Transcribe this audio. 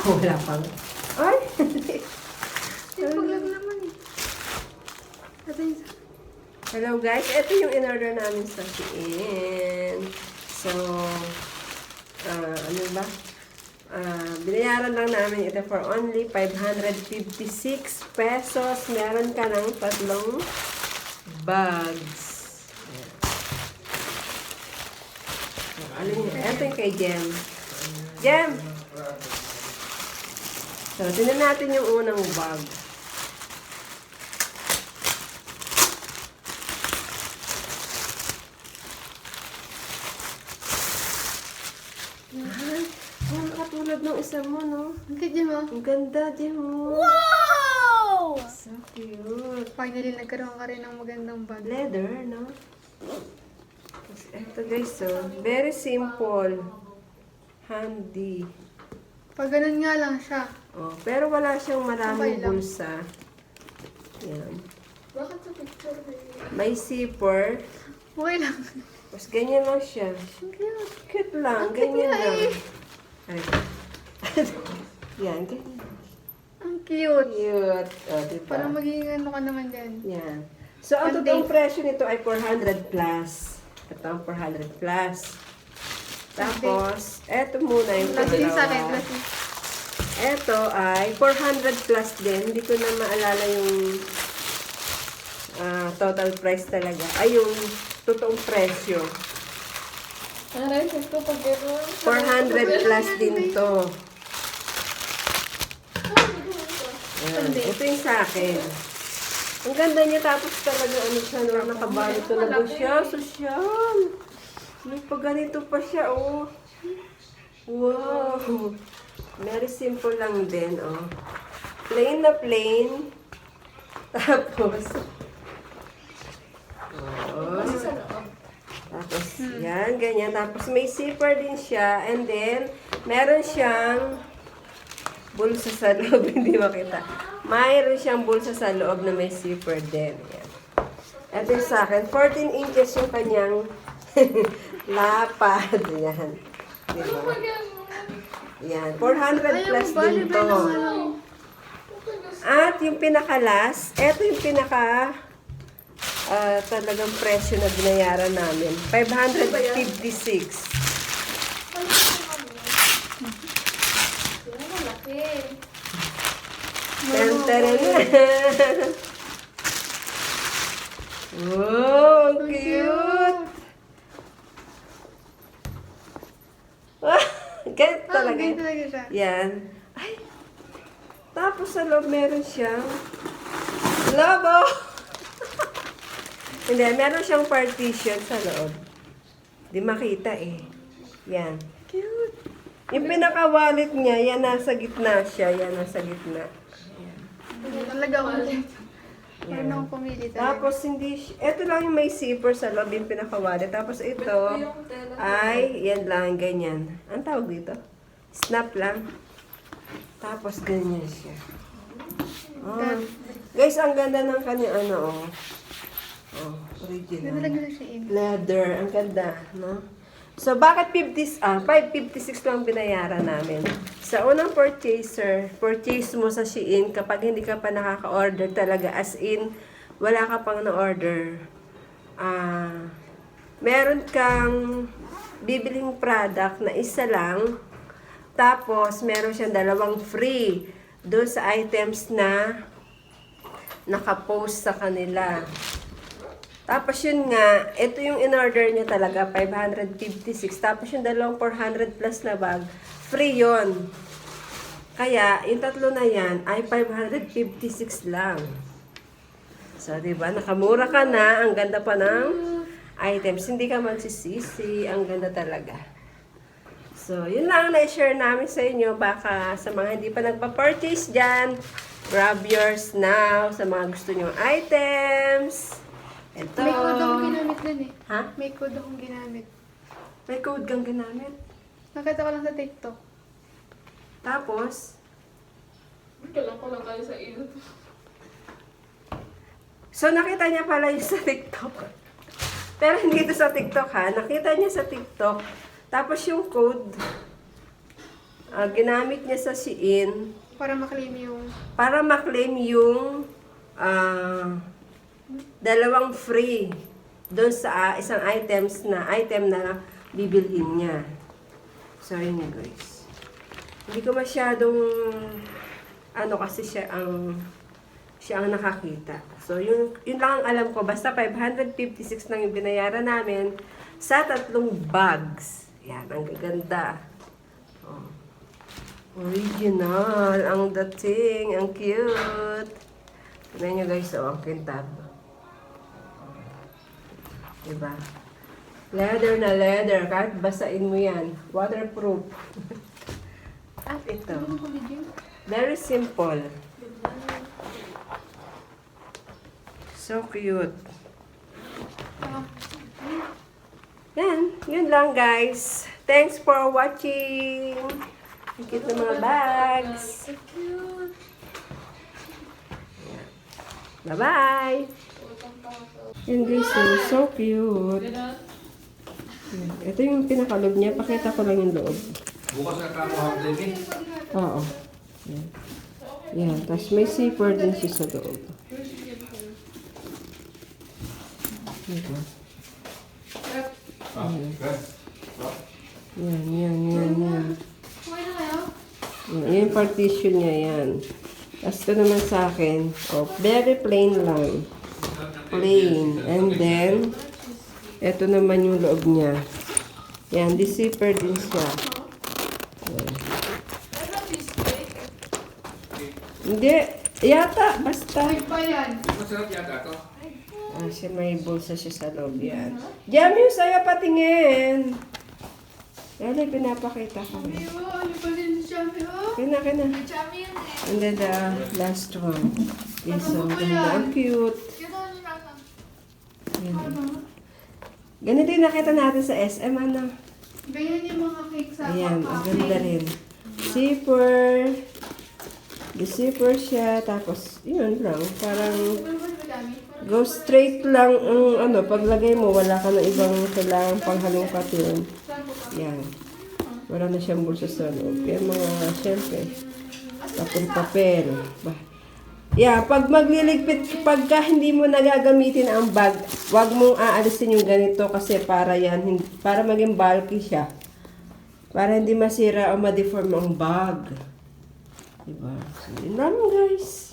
Wala pang. Ay! Sipag lang naman eh. Ito yung isa. Hello guys, ito yung in-order namin sa Shein. So, ano ba? Binayaran lang namin ito for only 556 pesos. Meron ka ng 3 bags. Ano yun? Ito yung kay Jem. Jem! So, tingnan natin yung unang bag. Katulad ng isa mo, no? Ang ganda mo. Ang ganda, Jem. Wow! So cute. Finally, nagkaroon ka rin ng magandang bag. Leather, no? Ito guys, so, very simple. Handy. Pag ganun nga lang siya. Oh, pero wala siyang maraming Okay lang. bulsa. Yan. Bakit sa picture May zipper. Okay lang. Tapos ganyan lang siya. Ang cute. Cute lang. Ang cute Ganyan nga lang. eh. Ay. Yan, ganyan. Ang cute. Cute. O, diba? Parang magiging ano ka naman dyan. Yan. So, ang One totoong day. presyo nito ay 400 plus. Ito ang 400 plus. Tapos, eto muna yung Plus din sa akin. pangalawa. Plus din. Eto ay 400 plus din. Hindi ko na maalala yung total price talaga. Ay, yung totoong presyo. Aray, ito pag gano'n. 400 plus din to. Ayan. Ito yung sa akin. Ang ganda niya, tapos talaga ano siya, no, nakabalot talaga siya. Sosyal. May pa ganito pa siya, oh. Wow. Very simple lang din, oh. Plain na plain. Tapos, oh. Tapos, yan, ganyan. Tapos, may zipper din siya. And then, meron siyang bulsa sa loob. Hindi makita. Mayroon siyang bulsa sa loob na may zipper din. Yan. Ito yung sa akin. 14 inches yung kanyang lapad. Yan. Diba? Yan. 400 plus din to. At yung pinaka-last, ito yung pinaka talagang presyo na binayaran namin. 556. Tantara na. Wow, ang cute. Ganito talaga. Ganito talaga siya. Yan. Ay. Tapos sa loob meron siyang lobo. Hindi, meron siyang partition sa loob. Di makita eh. Yan. Cute. Yung pinaka-wallet niya, yan nasa gitna siya. Yan nasa gitna. Talaga ulit. Meron akong pumili talaga. Tapos hindi, ito lang yung may zipper sa loob yung pinaka-wallet. Tapos ito ay, yan lang, ganyan. Ang tawag dito? Snap lang. Tapos ganyan siya. Oh. Guys, ang ganda ng kanya, ano, oh. Oh, Ganito original. talaga siya in. Leather, ang ganda, no? So, bakit 556 lang binayaran namin? Sa unang purchase mo sa Shein, kapag hindi ka pa nakaka-order talaga, as in, wala ka pang na-order, meron kang bibiling product na isa lang, tapos meron siyang 2 free doon sa items na nakapost sa kanila. Tapos yun nga, ito yung in-order niya talaga, 556. Tapos yung 400 plus na bag, free yon. Kaya, yung 3 na yan ay 556 lang. So, diba? Nakamura ka na. Ang ganda pa ng items. Hindi ka magsisisi. Ang ganda talaga. So, yun lang na-share namin sa inyo. Baka sa mga hindi pa nagpa-purchase dyan, grab yours now sa mga gusto nyong items. Ito. May code akong ginamit dun eh. Ha? May code akong ginamit. May code kang ginamit. Nakita ko lang sa TikTok. Tapos, Kailan ko lang tayo sa ilo. so nakita niya pala yung sa TikTok. Pero hindi ito sa TikTok ha. Nakita niya sa TikTok. Tapos yung code, ginamit niya sa Shein Para maklaim yung... para maklaim yung dalawang free doon sa isang item na bibilhin niya. So, yun yun, guys. Hindi ko masyadong kasi siya ang nakakita. So, yun lang ang alam ko. Basta 556 lang yung binayaran namin sa 3 bags. Yan, ang gaganda. Oh. Original. Ang dating. Ang cute. Tignan nyo guys, ang kintab. Diba? Leather na leather. Kahit basain mo yan. Waterproof. At ito. Very simple. So cute. Yun lang guys. Thanks for watching. Ang cute ng mga bags. So cute. Bye-bye. Yan guys, so cute. Yan. Ito yung pinakaloob niya. Pakita ko lang yung loob. Bukas na kakuha din eh. Oo. Yan. Yan. Tapos may zipper din siya sa loob. Diba? Yan. Kumain na kayo? Yan yung partition niya, yan. Tapos ito naman sa akin, very plain lang. Plain. And then, ito naman yung loob niya. Yan, di zipper din siya. Yan. Hindi, yata, basta. Big pa yan. Masarap yata to. Siya may bulsa siya sa loob yan. Jam yung saya patingin. Yan ay pinapakita ko. Ayun, ano pa din si Chami, oh? Kina. Chami yan eh. And then the last one is so ganda. Ang cute. Yun ang nasa. Yan. Ganito yung nakita natin sa SM, ano? Ganyan yung mga cake sa Ayan, ang cafe. ganda rin. Zipper. The zipper siya. Tapos, yun lang. Parang Ano ba madami? go straight lang ang paglagay mo. Wala ka na ibang kailangang panghalongkatin. Saan po ka? Yan. Wala na siyang bulsa sa loob. Yan mga, syempre, papel. Yeah, pag magliligpit, pagka hindi mo nagagamitin ang bag, wag mong aalisin yung ganito kasi para yan, para maging bulky siya. Para hindi masira o ma-deform ang bag. Diba? So, yun lang guys.